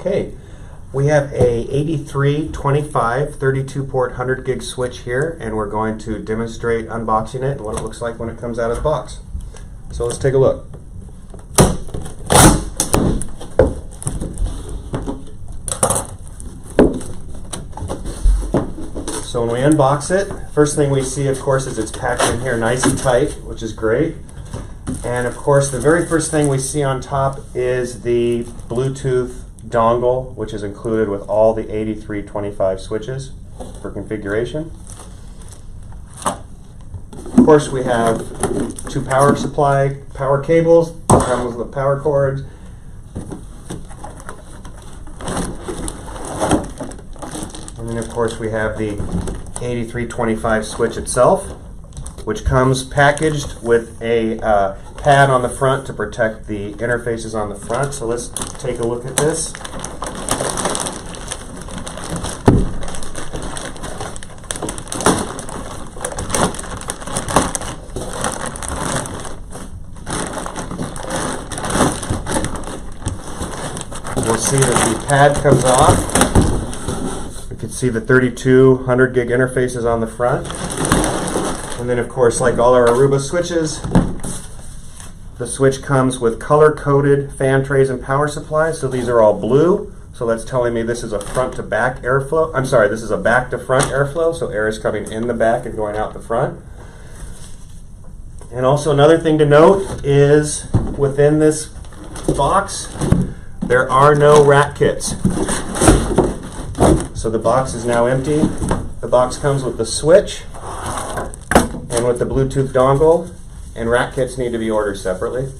Okay, we have a 8325 32 port 100 gig switch here, and we're going to demonstrate unboxing it and what it looks like when it comes out of the box. So let's take a look. So when we unbox it, first thing we see, of course, is it's packed in here nice and tight, which is great. And of course, the very first thing we see on top is the Bluetooth dongle, which is included with all the 8325 switches for configuration. Of course, we have two power cables, comes with power cords. And then of course we have the 8325 switch itself, which comes packaged with a pad on the front to protect the interfaces on the front. So let's take a look at this. We'll see that the pad comes off. You can see the 3200 gig interfaces on the front. And then of course, like all our Aruba switches, the switch comes with color-coded fan trays and power supplies. So these are all blue. So that's telling me this is a front to back airflow. I'm sorry, this is a back to front airflow. So air is coming in the back and going out the front. And also another thing to note is within this box, there are no rack kits. So the box is now empty. The box comes with the switch and with the Bluetooth dongle, and rack kits need to be ordered separately.